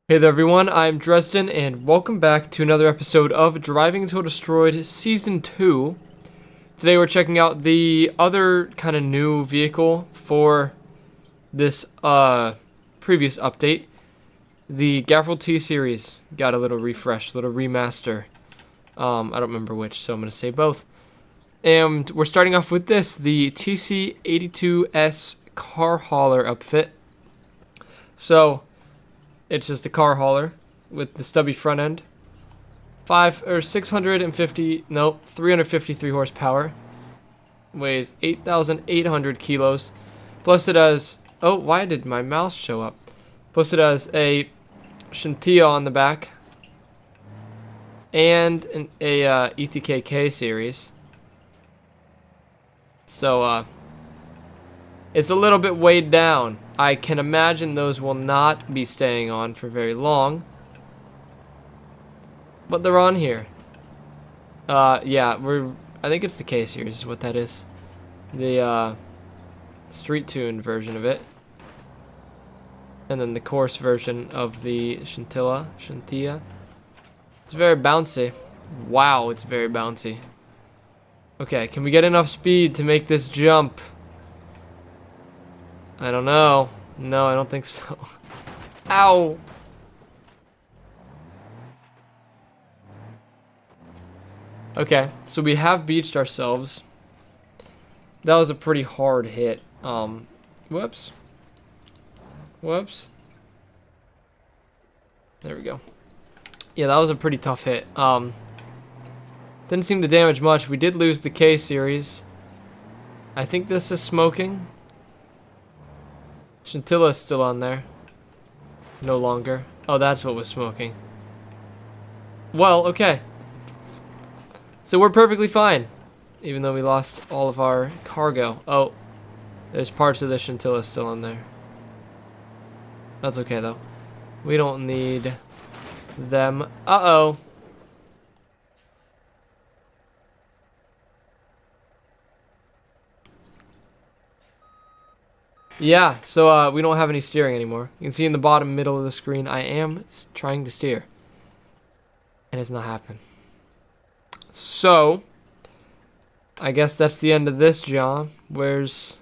Hey there everyone, I'm Dresden, and welcome back to another episode of Driving Until Destroyed Season 2. Today we're checking out the other kind of new vehicle for this previous update. The Gavril T-Series got a little refresh, a little remaster. I don't remember which, so I'm going to say both. And we're starting off with this, the TC82S car hauler outfit. So it's just a car hauler with the stubby front end. 353 horsepower. Weighs 8,800 kilos. Plus it has, oh, why did my mouse show up? Plus it has a Scintilla on the back. And a ETKK series. So, it's a little bit weighed down. I can imagine those will not be staying on for very long. But they're on here. Yeah, I think it's the K series is what that is. The street tuned version of it. And then the coarse version of the Scintilla. It's very bouncy. Wow, it's very bouncy. Okay, can we get enough speed to make this jump? I don't know. No, I don't think so. Ow! Okay, so we have beached ourselves. That was a pretty hard hit. Whoops. Whoops. There we go. Yeah, that was a pretty tough hit. Didn't seem to damage much. We did lose the K series. I think this is smoking. Scintilla is still on there. No longer. Oh, that's what was smoking. Well, okay. So we're perfectly fine. Even though we lost all of our cargo. Oh, there's parts of the Scintilla still on there. That's okay, though. We don't need them. Uh-oh. Yeah, so we don't have any steering anymore. You can see in the bottom middle of the screen, I am trying to steer. And it's not happening. So, I guess that's the end of this, John. Where's...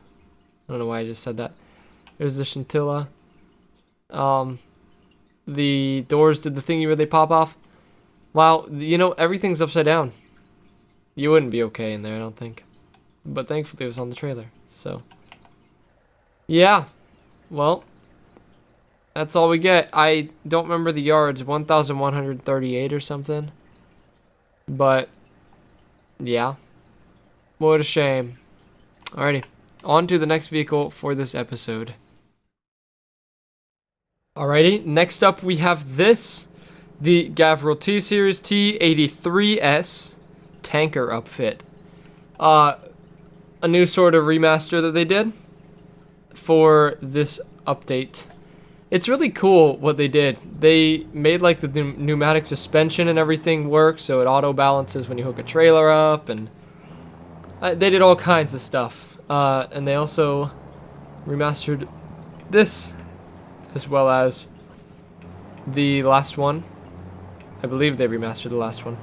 I don't know why I just said that. There's the Scintilla. The doors did the thingy where they pop off. Wow, you know, everything's upside down. You wouldn't be okay in there, I don't think. But thankfully it was on the trailer, so... Yeah, well, that's all we get. I don't remember the yards, 1,138 or something. But, yeah, what a shame. Alrighty, on to the next vehicle for this episode. Alrighty, next up we have this, the Gavril T-Series T83S tanker upfit. A new sort of remaster that they did for this update. It's really cool what they did. They made like the pneumatic suspension and everything work, so it auto balances when you hook a trailer up, and they did all kinds of stuff. And they also remastered this as well as the last one. I believe they remastered the last one.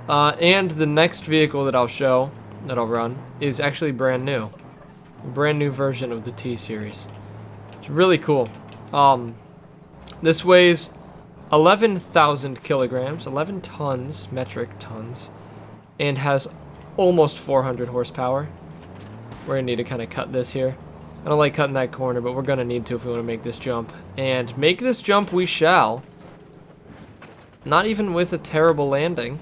And the next vehicle that I'll show, that I'll run, is actually brand new. Brand new version of the T-Series. It's really cool. This weighs 11,000 kilograms, 11 tons, metric tons, and has almost 400 horsepower. We're gonna need to kind of cut this here. I don't like cutting that corner, but we're gonna need to if we want to make this jump. And make this jump we shall. Not even with a terrible landing,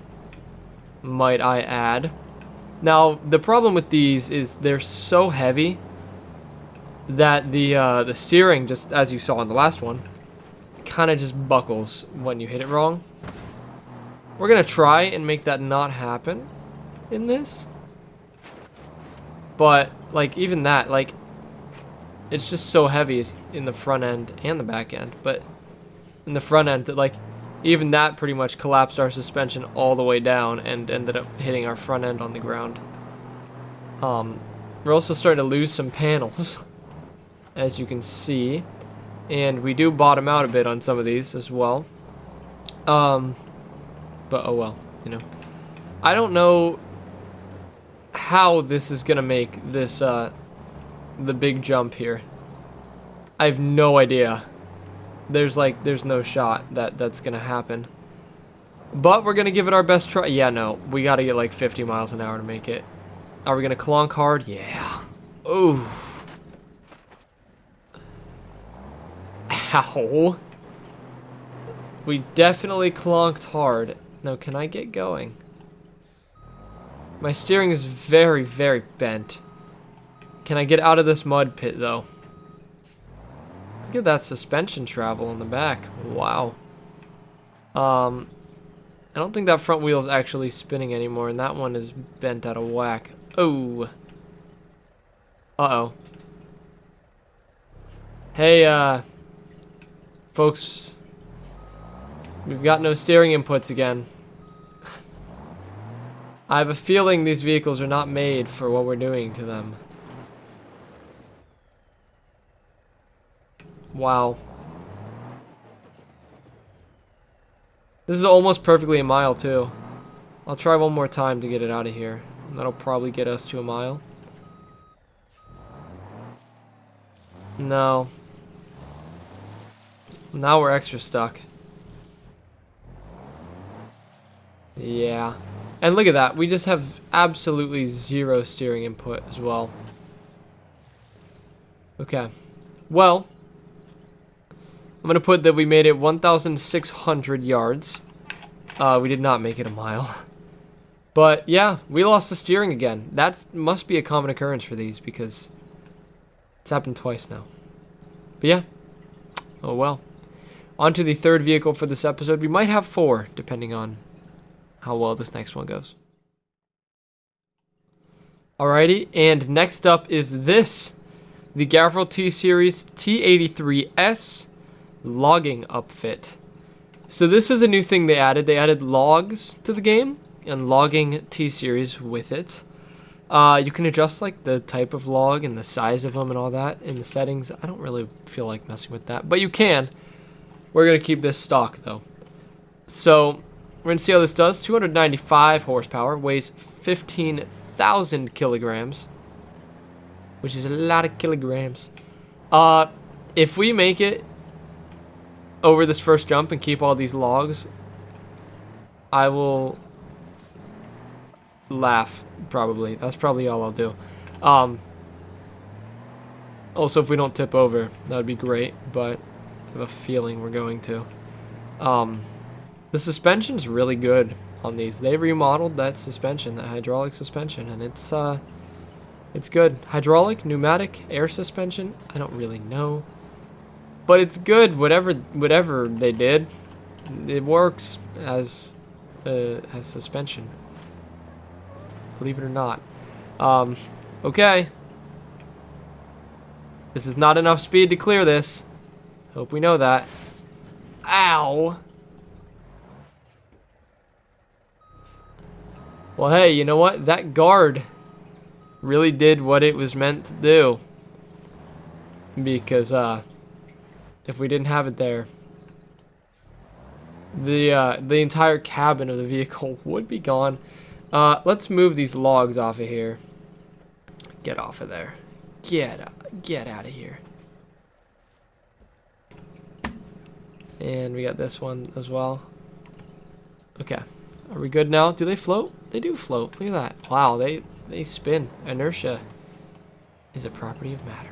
might I add. Now, the problem with these is they're so heavy that the steering, just as you saw in the last one, kind of just buckles when you hit it wrong. We're going to try and make that not happen in this. But, like, even that, like, it's just so heavy in the front end and the back end. But in the front end, that, like, even that pretty much collapsed our suspension all the way down and ended up hitting our front end on the ground. We're also starting to lose some panels, as you can see. And we do bottom out a bit on some of these as well. But oh well, you know. I don't know how this is gonna make this, the big jump here. I have no idea. There's no shot that that's gonna happen. But we're gonna give it our best try. Yeah, no, we gotta get like 50 miles an hour to make it. Are we gonna clonk hard? Yeah. Ooh. Ow. We definitely clonked hard. Now, can I get going? My steering is very, very bent. Can I get out of this mud pit, though? Look at that suspension travel in the back. Wow. I don't think that front wheel is actually spinning anymore, and that one is bent out of whack. Oh. Uh-oh. Hey, folks. We've got no steering inputs again. I have a feeling these vehicles are not made for what we're doing to them. Wow. This is almost perfectly a mile, too. I'll try one more time to get it out of here. That'll probably get us to a mile. No. Now we're extra stuck. Yeah. And look at that. We just have absolutely zero steering input as well. Okay. Well, I'm going to put that we made it 1,600 yards. We did not make it a mile. But yeah, we lost the steering again. That must be a common occurrence for these because it's happened twice now. But yeah. Oh well. On to the third vehicle for this episode. We might have 4, depending on how well this next one goes. Alrighty, and next up is this. The Gavril T-Series T83S logging upfit. So this is a new thing they added. They added logs to the game and logging T-Series with it. You can adjust like the type of log and the size of them and all that in the settings. I don't really feel like messing with that, but you can. We're going to keep this stock though. So we're going to see how this does. 295 horsepower, weighs 15,000 kilograms, which is a lot of kilograms. If we make it over this first jump and keep all these logs, I will laugh, probably. That's probably all I'll do. Also, if we don't tip over, that would be great, but I have a feeling we're going to. The suspension's really good on these. They remodeled that suspension, that hydraulic suspension, and it's good. Hydraulic, pneumatic, air suspension, I don't really know. But it's good, whatever they did. It works as suspension. Believe it or not. Okay. This is not enough speed to clear this. Hope we know that. Ow. Well, hey, you know what? That guard really did what it was meant to do. Because, if we didn't have it there, the entire cabin of the vehicle would be gone. Let's move these logs off of here. Get off of there. Get out of here. And we got this one as well. Okay. Are we good now? Do they float? They do float. Look at that. Wow, they spin. Inertia is a property of matter.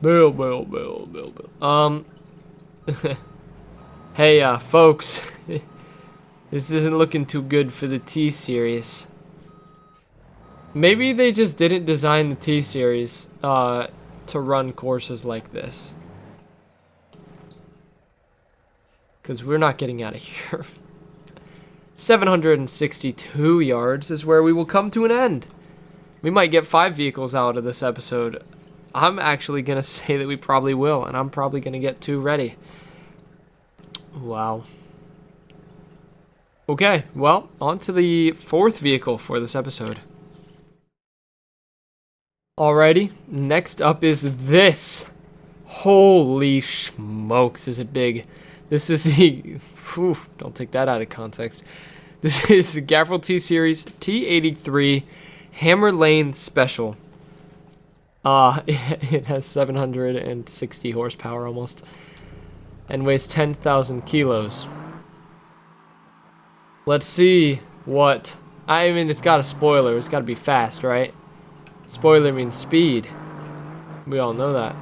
Bill. Hey, folks. This isn't looking too good for the T-Series. Maybe they just didn't design the T-Series to run courses like this. Because we're not getting out of here. 762 yards is where we will come to an end. We might get 5 vehicles out of this episode. I'm actually going to say that we probably will, and I'm probably going to get 2 ready. Wow. Okay, well, on to the 4th vehicle for this episode. Alrighty, next up is this. Holy smokes, is it big. This is the... Whew, don't take that out of context. This is the Gavril T-Series T83 Hammer Lane Special. It has 760 horsepower almost. And weighs 10,000 kilos. Let's see what... I mean, it's got a spoiler. It's got to be fast, right? Spoiler means speed. We all know that.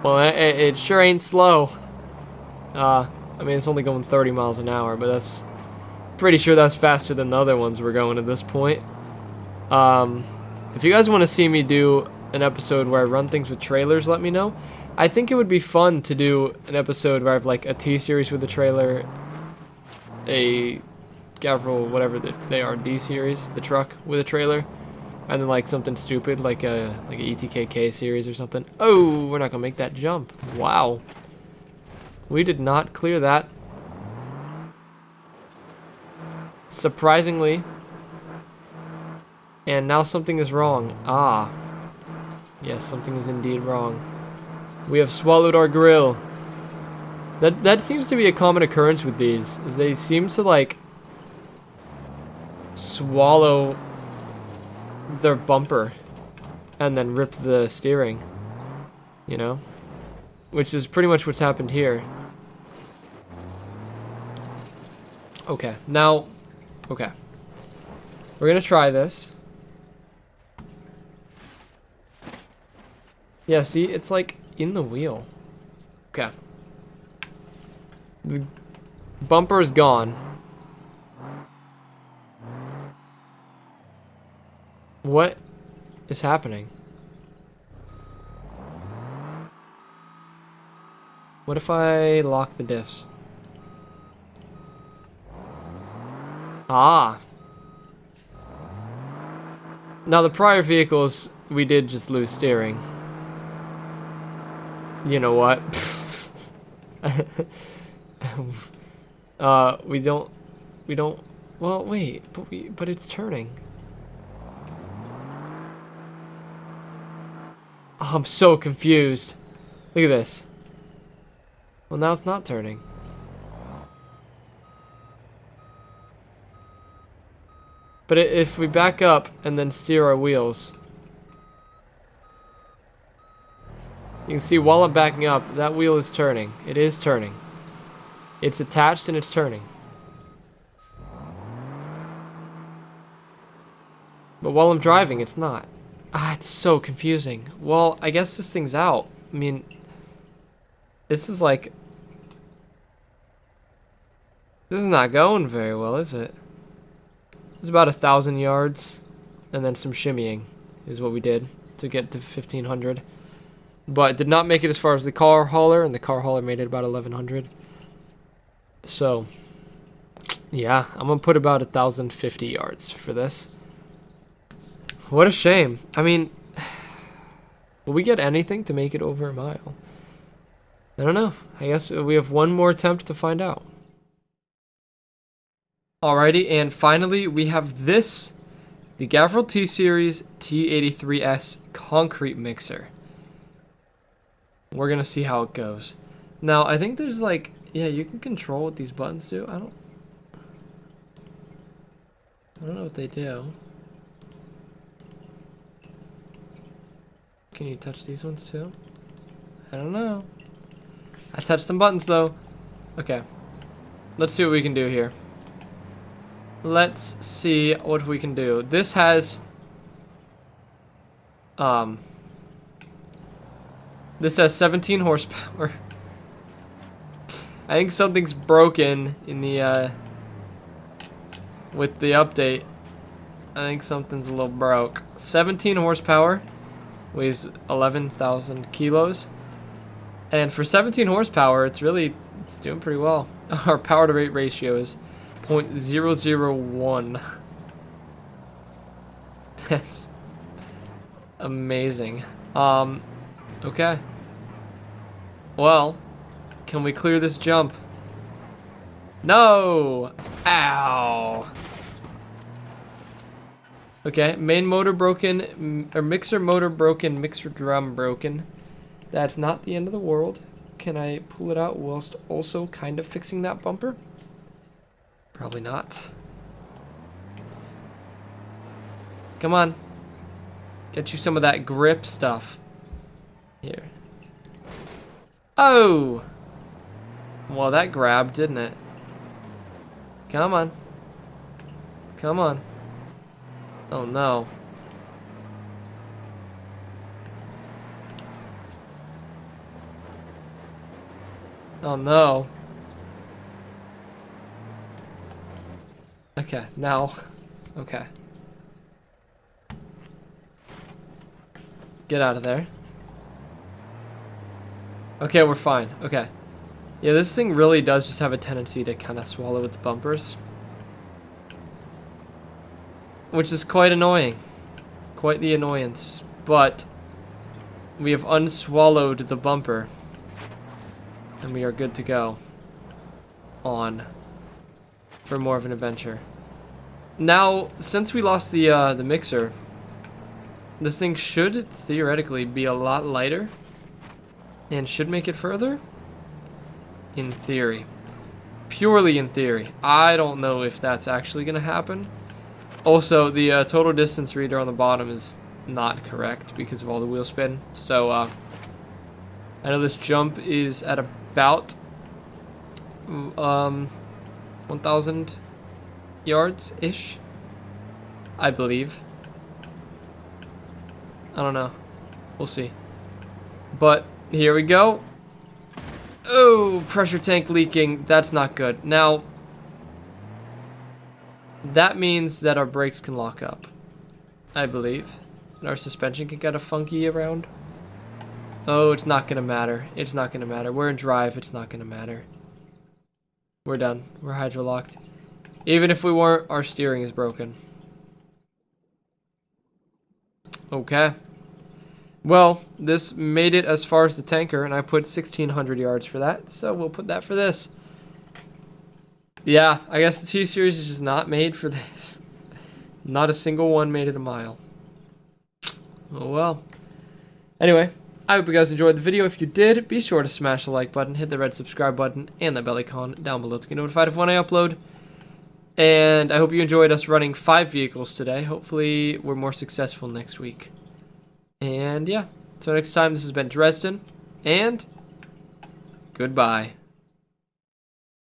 Well, it sure ain't slow. I mean, it's only going 30 miles an hour, but that's... Pretty sure that's faster than the other ones we're going at this point. If you guys want to see me do an episode where I run things with trailers, let me know. I think it would be fun to do an episode where I have like a T-Series with a trailer, a Gavril, whatever they are, D-Series, the truck with a trailer, and then like something stupid like a ETKK series or something. Oh, we're not gonna make that jump. Wow. We did not clear that. Surprisingly. And now something is wrong. Ah. Yes, something is indeed wrong. We have swallowed our grill. That seems to be a common occurrence with these. Is they seem to like swallow their bumper and then rip the steering. You know? Which is pretty much what's happened here. Okay, now... Okay. We're gonna try this. Yeah, see? It's like in the wheel. Okay. The bumper is gone. What is happening? What if I lock the diffs? Ah. Now the prior vehicles, we did just lose steering. You know what? we don't, well, wait, but it's turning. Oh, I'm so confused. Look at this. Well, now it's not turning. But if we back up and then steer our wheels, you can see while I'm backing up, that wheel is turning. It is turning. It's attached and it's turning. But while I'm driving, it's not. Ah, it's so confusing. Well, I guess this thing's out. I mean, this is like... This is not going very well, is it? It's about 1,000 yards. And then some shimmying is what we did to get to 1,500. But did not make it as far as the car hauler, and the car hauler made it about 1,100. So, yeah, I'm gonna put about 1,050 yards for this. What a shame. I mean, will we get anything to make it over a mile? I don't know. I guess we have one more attempt to find out. Alrighty, and finally we have this, the Gavril T-Series T83S concrete mixer. We're gonna see how it goes. Now, I think there's like, yeah, you can control what these buttons do. I don't know what they do. Can you touch these ones too? I don't know. I touched some buttons though. Okay. Let's see what we can do here. Let's see what we can do. This has this has 17 horsepower. I think something's broken in the with the update. I think something's a little broke. 17 horsepower, weighs 11,000 kilos. And for 17 horsepower, it's doing pretty well. Our power to weight ratio is 0.001. That's amazing. Okay. Well, can we clear this jump? No! Ow! Okay, main motor broken, or mixer motor broken, mixer drum broken. That's not the end of the world. Can I pull it out whilst also kind of fixing that bumper? Probably not. Come on. Get you some of that grip stuff. Here. Oh! Well, that grabbed, didn't it? Come on. Come on. Oh, no. Oh, no. Okay, now. Okay. Get out of there. Okay, we're fine. Okay. Yeah, this thing really does just have a tendency to kind of swallow its bumpers. Which is quite annoying. Quite the annoyance. But we have unswallowed the bumper. And we are good to go. On. For more of an adventure. Now, since we lost the mixer, this thing should theoretically be a lot lighter. And should make it further. In theory. Purely in theory. I don't know if that's actually going to happen. Also, the total distance reader on the bottom is not correct because of all the wheel spin. So, I know this jump is at about 1,000 yards-ish, I believe. I don't know. We'll see. But, here we go. Oh, pressure tank leaking. That's not good. Now, that means that our brakes can lock up, I believe. And our suspension can get a funky around. Oh, it's not going to matter. It's not going to matter. We're in drive. It's not going to matter. We're done. We're hydrolocked. Even if we weren't, our steering is broken. Okay. Well, this made it as far as the tanker, and I put 1,600 yards for that, so we'll put that for this. Yeah, I guess the T-Series is just not made for this. Not a single one made it a mile. Oh well. Anyway, I hope you guys enjoyed the video. If you did, be sure to smash the like button, hit the red subscribe button, and the bell icon down below to get notified of when I upload. And I hope you enjoyed us running 5 vehicles today. Hopefully, we're more successful next week. And yeah, so next time, this has been Dresden, and goodbye.